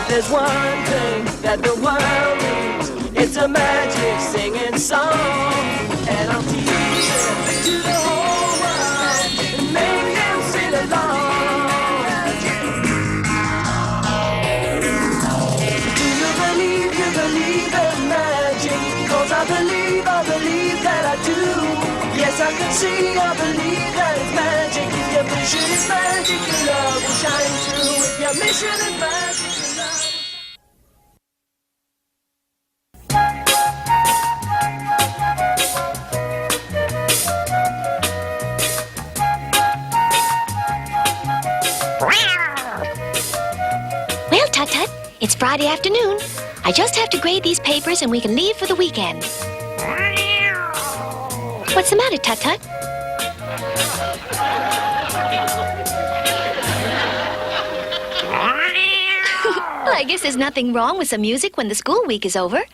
there's one thing that the world needs, it's a magic singing song. And I'll teach it to the whole world and make them sing along. Do you believe in magic? 'Cause I believe that I do. Yes, I can see, I believe that it's magic. If your mission is magic, your love will shine through. If your mission is magic, your love will shine. Well, Tut-Tut, it's Friday afternoon. I just have to grade these papers and we can leave for the weekend. What's the matter, Tut-Tut? Well, I guess there's nothing wrong with some music when the school week is over.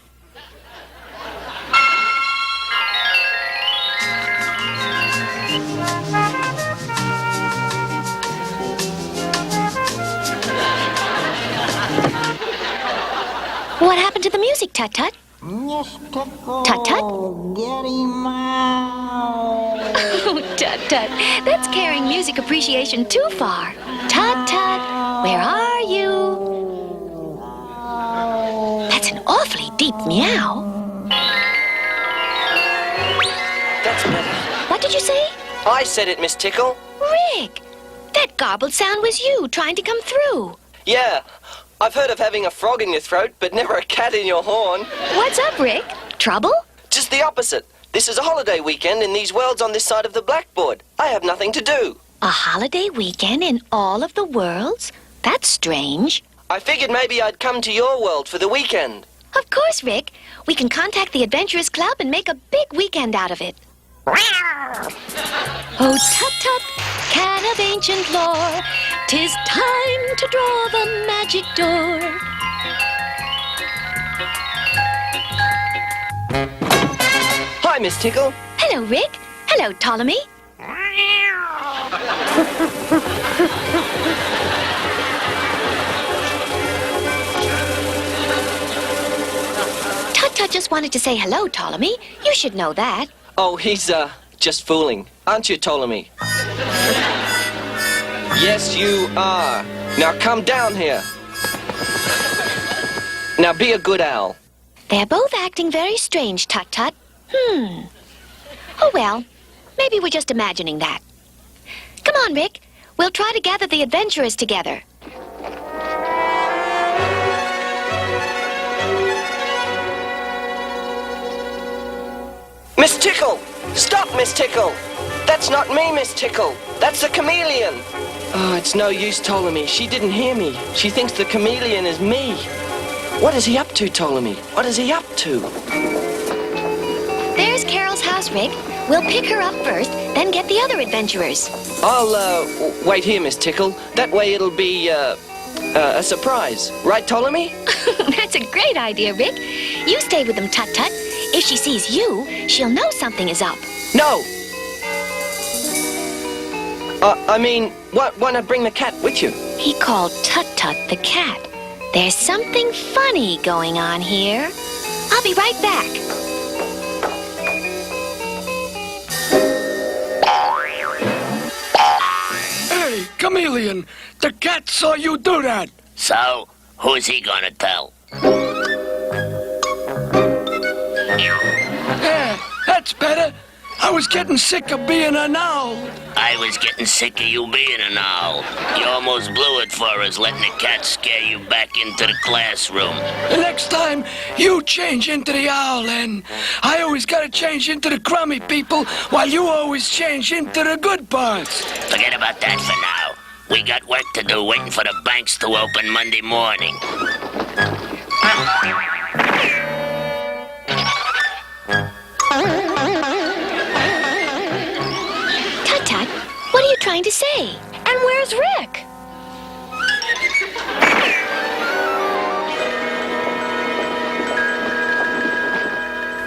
What happened to the music, Tut-Tut? Tut-Tut? Get him out. Oh, Tut-Tut, that's carrying music appreciation too far. Tut-Tut, where are you? That's an awfully deep meow. That's better. What did you say? I said it, Miss Tickle. Rick, that garbled sound was you trying to come through. Yeah, I've heard of having a frog in your throat, but never a cat in your horn. What's up, Rick? Trouble? Just the opposite. This is a holiday weekend in these worlds on this side of the blackboard. I have nothing to do. A holiday weekend in all of the worlds? That's strange. I figured maybe I'd come to your world for the weekend. Of course, Rick. We can contact the Adventurers Club and make a big weekend out of it. Oh, Tut-Tut, cat of ancient lore, 'tis time to draw the magic door. Hi, Miss Tickle. Hello, Rick. Hello, Ptolemy. Tut-Tut just wanted to say hello, Ptolemy. You should know that. Oh, he's, just fooling. Aren't you, Ptolemy? Yes, you are. Now come down here. Now be a good owl. They're both acting very strange, Tut-Tut. Oh, well, maybe we're just imagining that. Come on, Rick. We'll try to gather the adventurers together. Miss Tickle! Stop, Miss Tickle! That's not me, Miss Tickle. That's the chameleon. Oh, it's no use, Ptolemy. She didn't hear me. She thinks the chameleon is me. What is he up to, Ptolemy? What is he up to? There's Carol's house, Rick. We'll pick her up first, then get the other adventurers. I'll, wait here, Miss Tickle. That way it'll be, a surprise. Right, Ptolemy? That's a great idea, Rick. You stay with them, Tut-Tut. If she sees you, she'll know something is up. No! Why not bring the cat with you? He called Tut-Tut the cat. There's something funny going on here. I'll be right back. Hey, chameleon, the cat saw you do that. So, who's he gonna tell? Yeah, that's better. I was getting sick of being an owl. I was getting sick of you being an owl. You almost blew it for us, letting the cat scare you back into the classroom. The next time, you change into the owl, and I always gotta change into the crummy people, while you always change into the good parts. Forget about that for now. We got work to do waiting for the banks to open Monday morning. Tut-Tut, what are you trying to say? And where's Rick?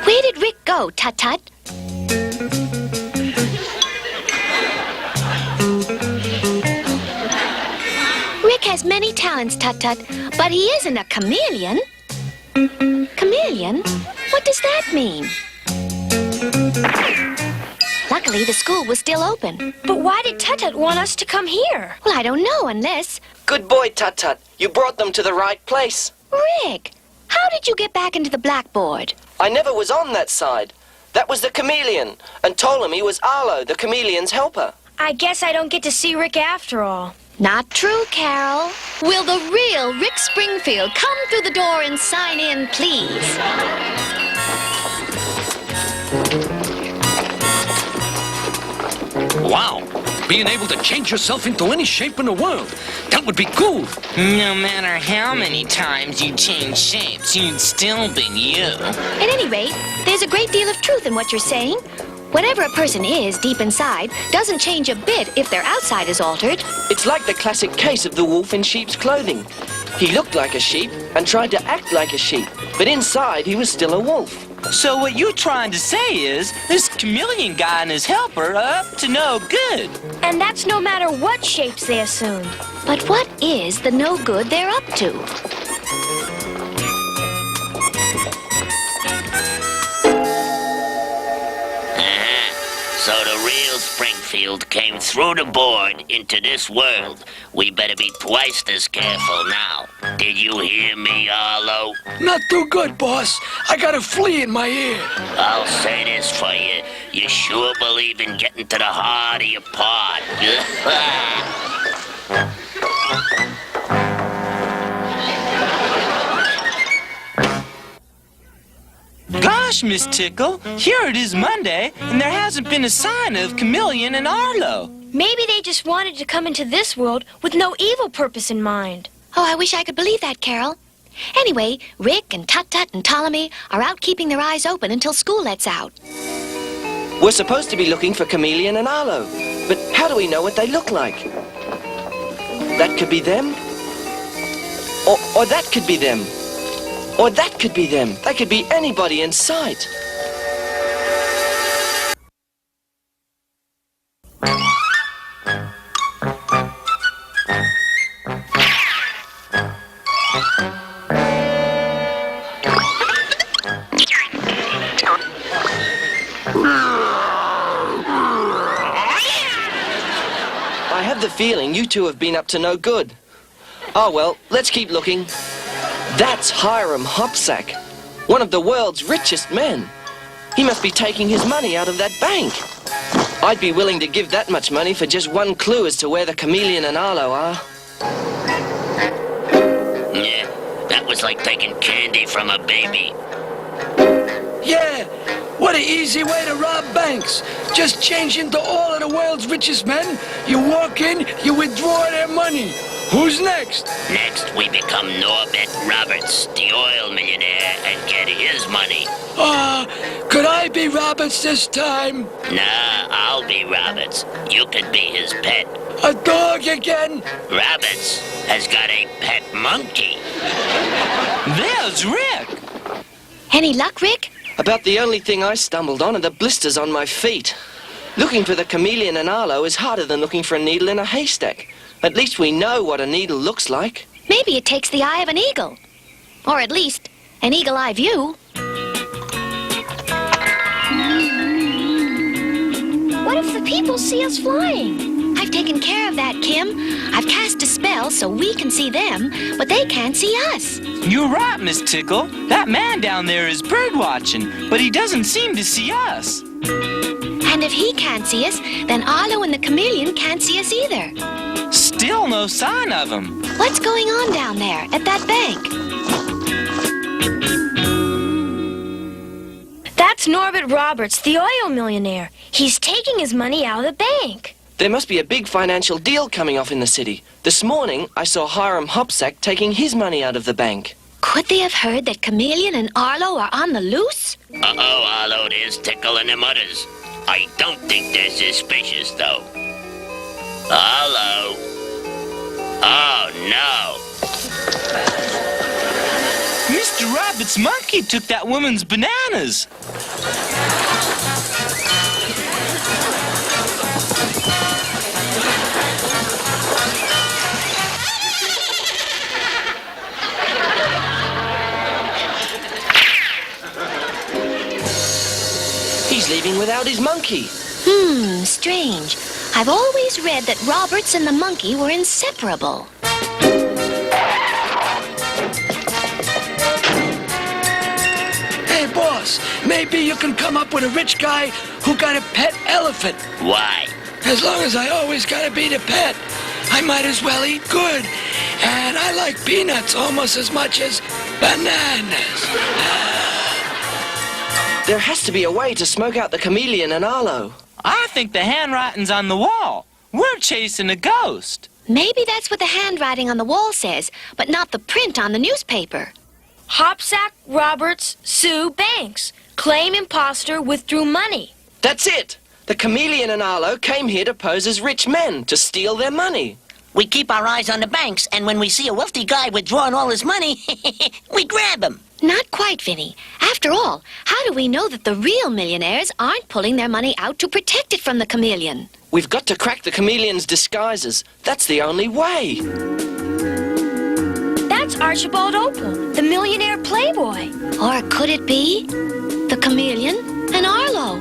Where did Rick go, Tut-Tut? Rick has many talents, Tut-Tut, but he isn't a chameleon. Chameleon? What does that mean? Luckily, the school was still open. But why did Tut-Tut want us to come here? Well, I don't know unless... Good boy, Tut-Tut. You brought them to the right place. Rick, how did you get back into the blackboard? I never was on that side. That was the chameleon, and Ptolemy was Arlo, the chameleon's helper. I guess I don't get to see Rick after all. Not true, Carol. Will the real Rick Springfield come through the door and sign in, please? Wow, being able to change yourself into any shape in the world. That would be cool. No matter how many times you change shapes, you'd still be you. At any rate, there's a great deal of truth in what you're saying. Whatever a person is deep inside doesn't change a bit if their outside is altered. It's like the classic case of the wolf in sheep's clothing. He looked like a sheep and tried to act like a sheep, but inside he was still a wolf. So what you're trying to say is, this chameleon guy and his helper are up to no good. And that's no matter what shapes they assume. But what is the no good they're up to? So the real Springfield came through the board into this world. We better be twice as careful now. Did you hear me, Arlo? Not too good, boss. I got a flea in my ear. I'll say this for you. You sure believe in getting to the heart of your part. Gosh, Miss Tickle, here it is Monday, and there hasn't been a sign of Chameleon and Arlo. Maybe they just wanted to come into this world with no evil purpose in mind. Oh, I wish I could believe that, Carol. Anyway, Rick and Tut-Tut and Ptolemy are out keeping their eyes open until school lets out. We're supposed to be looking for Chameleon and Arlo, but how do we know what they look like? That could be them. Or that could be them. Or that could be them. They could be anybody in sight. I have the feeling you two have been up to no good. Oh well, let's keep looking. That's Hiram Hopsack, one of the world's richest men. He must be taking his money out of that bank. I'd be willing to give that much money for just one clue as to where the Chameleon and Arlo are. Yeah, that was like taking candy from a baby. Yeah, what an easy way to rob banks. Just change into all of the world's richest men. You walk in, you withdraw their money. Who's next? Next, we become Norbert Roberts, the oil millionaire, and get his money. Could I be Roberts this time? Nah, I'll be Roberts. You could be his pet. A dog again? Roberts has got a pet monkey. There's Rick. Any luck, Rick? About the only thing I stumbled on are the blisters on my feet. Looking for the Chameleon and Arlo is harder than looking for a needle in a haystack. At least we know what a needle looks like. Maybe it takes the eye of an eagle. Or at least, an eagle-eye view. What if the people see us flying? I've taken care of that, Kim. I've cast a spell so we can see them, but they can't see us. You're right, Miss Tickle. That man down there is bird watching, but he doesn't seem to see us. And if he can't see us, then Arlo and the chameleon can't see us either. Still no sign of him. What's going on down there at that bank? That's Norbert Roberts, the oil millionaire. He's taking his money out of the bank. There must be a big financial deal coming off in the city. This morning, I saw Hiram Hopsack taking his money out of the bank. Could they have heard that Chameleon and Arlo are on the loose? Uh-oh, Arlo, there's Tickle and them others. I don't think they're suspicious, though. Arlo. Oh, no. Mr. Rabbit's monkey took that woman's bananas. He's leaving without his monkey. Strange. I've always read that Roberts and the monkey were inseparable. Hey, boss, maybe you can come up with a rich guy who got a pet elephant. Why? As long as I always gotta be the pet, I might as well eat good. And I like peanuts almost as much as bananas. There has to be a way to smoke out the chameleon and Arlo. I think the handwriting's on the wall. We're chasing a ghost. Maybe that's what the handwriting on the wall says, but not the print on the newspaper. Hopsack, Roberts, Sue, Banks. Claim imposter withdrew money. That's it. The chameleon and Arlo came here to pose as rich men to steal their money. We keep our eyes on the banks, and when we see a wealthy guy withdrawing all his money, we grab him. Not quite, Vinny. After all, how do we know that the real millionaires aren't pulling their money out to protect it from the chameleon? We've got to crack the chameleon's disguises. That's the only way. That's Archibald Opal, the millionaire playboy. Or could it be the chameleon and Arlo?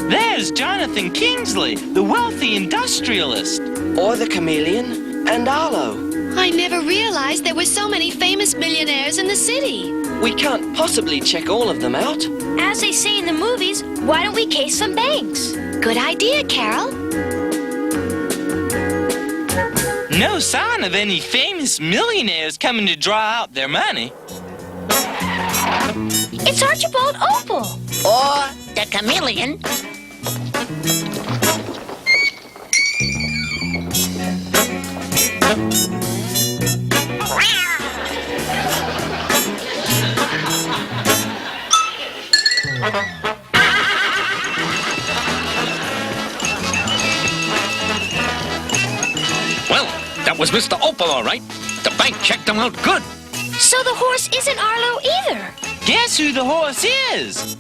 There's Jonathan Kingsley, the wealthy industrialist. Or the chameleon and Arlo. I never realized there were so many famous millionaires in the city. We can't possibly check all of them out. As they say in the movies, why don't we case some banks? Good idea, Carol. No sign of any famous millionaires coming to draw out their money. It's Archibald Opal. Or the chameleon. Well, that was Mr. Opal, all right. The bank checked him out good. So the horse isn't Arlo either. Guess who the horse is?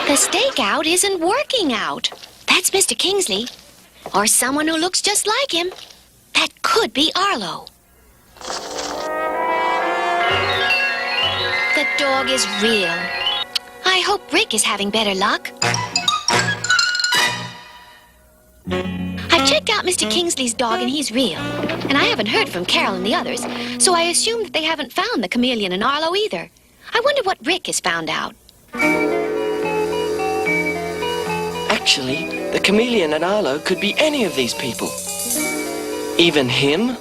The stakeout isn't working out. That's Mr. Kingsley. Or someone who looks just like him. That could be Arlo. The dog is real. I hope Rick is having better luck. I've checked out Mr. Kingsley's dog and he's real. And I haven't heard from Carol and the others, so I assume that they haven't found the chameleon and Arlo either. I wonder what Rick has found out. Actually, the chameleon and Arlo could be any of these people. Even him.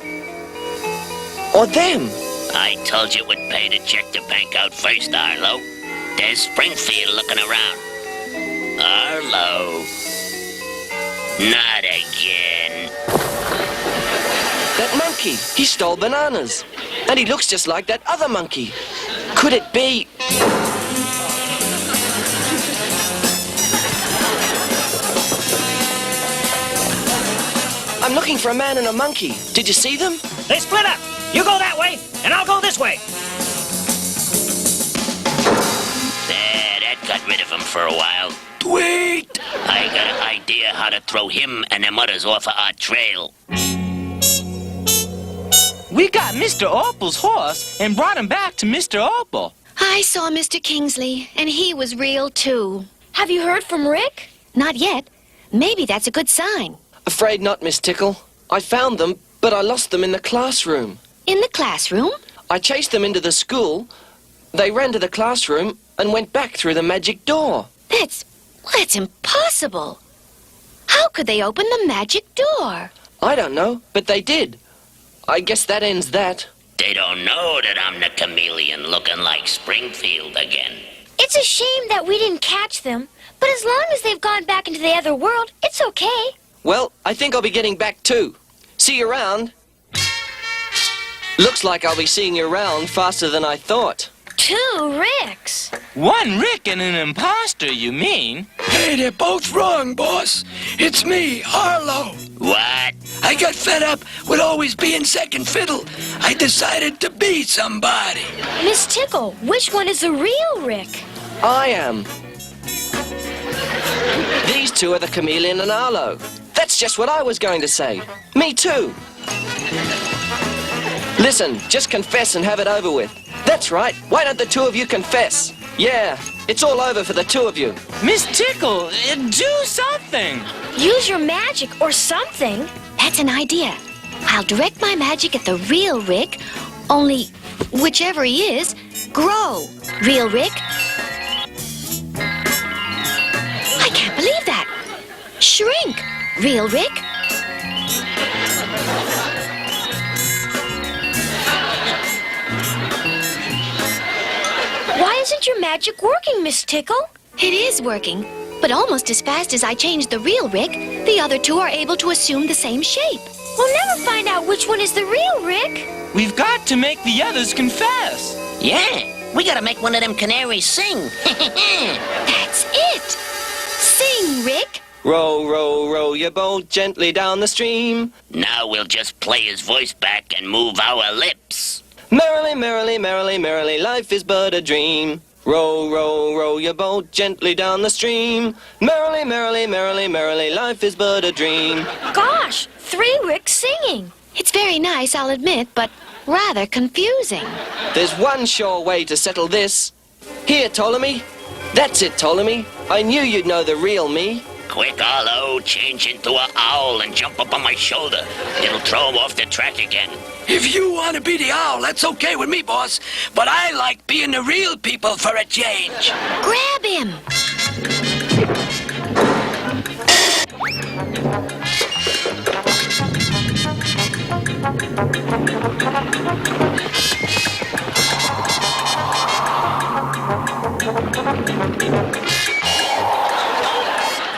Or them. I told you it would pay to check the bank out first, Arlo. There's Springfield looking around. Arlo. Not again. That monkey. He stole bananas. And he looks just like that other monkey. Could it be... I'm looking for a man and a monkey. Did you see them? They split up. You go that way, and I'll go this way. There, that got rid of him for a while. Wait! I got an idea how to throw him and them others off of our trail. We got Mr. Opal's horse and brought him back to Mr. Opal. I saw Mr. Kingsley, and he was real too. Have you heard from Rick? Not yet. Maybe that's a good sign. Afraid not, Miss Tickle. I found them, but I lost them in the classroom. In the classroom? I chased them into the school. They ran to the classroom and went back through the magic door. That's impossible. How could they open the magic door? I don't know, but they did. I guess that ends that. They don't know that I'm the chameleon looking like Springfield again. It's a shame that we didn't catch them, but as long as they've gone back into the other world, it's okay. Well, I think I'll be getting back too. See you around. Looks like I'll be seeing you around faster than I thought. 2 Ricks. One Rick and an imposter, you mean? Hey, they're both wrong, boss. It's me, Arlo. What? I got fed up with always being second fiddle. I decided to be somebody. Miss Tickle, which one is the real Rick? I am. These two are the chameleon and Arlo. That's just what I was going to say. Me too. Listen, just confess and have it over with. That's right. Why don't the two of you confess? Yeah, it's all over for the two of you. Miss Tickle, do something. Use your magic or something. That's an idea. I'll direct my magic at the real Rick, only whichever he is, grow. Real Rick. I can't believe that. Shrink. Real Rick. Why isn't your magic working, Miss Tickle? It is working, but almost as fast as I change the real Rick, the other two are able to assume the same shape. We'll never find out which one is the real Rick. We've got to make the others confess. Yeah, we gotta make one of them canaries sing. That's it. Sing, Rick. Row, row, row your boat gently down the stream. Now we'll just play his voice back and move our lips. Merrily, merrily, merrily, merrily, life is but a dream. Row, row, row your boat gently down the stream. Merrily, merrily, merrily, merrily, life is but a dream. Gosh, 3 Ricks singing. It's very nice, I'll admit, but rather confusing. There's one sure way to settle this. Here, Ptolemy. That's it, Ptolemy. I knew you'd know the real me. Quick, Arlo, change into an owl and jump up on my shoulder. It'll throw him off the track again. If you want to be the owl, that's okay with me, boss. But I like being the real people for a change. Grab him.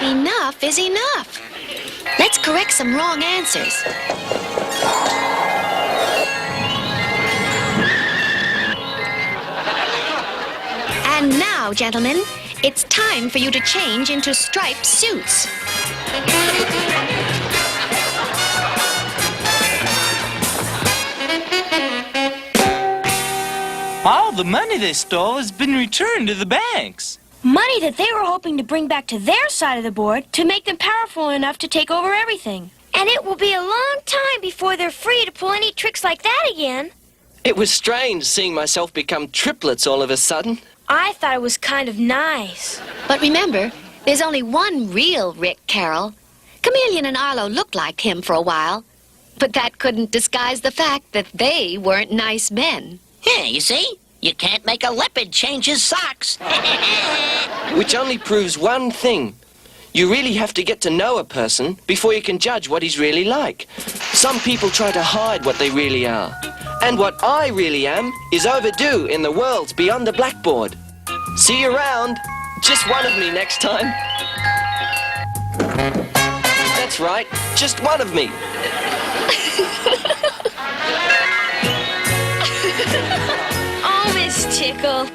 Enough is enough. Let's correct some wrong answers. And now, gentlemen, it's time for you to change into striped suits. All the money they stole has been returned to the banks. Money that they were hoping to bring back to their side of the board to make them powerful enough to take over everything. And it will be a long time before they're free to pull any tricks like that again. It was strange seeing myself become triplets all of a sudden. I thought it was kind of nice. But remember, there's only one real Rick Carroll. Chameleon and Arlo looked like him for a while, but that couldn't disguise the fact that they weren't nice men. Yeah, you see? You can't make a leopard change his socks. Which only proves one thing. You really have to get to know a person before you can judge what he's really like. Some people try to hide what they really are. And what I really am is overdue in the worlds beyond the blackboard. See you around. Just one of me next time. That's right, just one of me. Oh, Miss Tickle.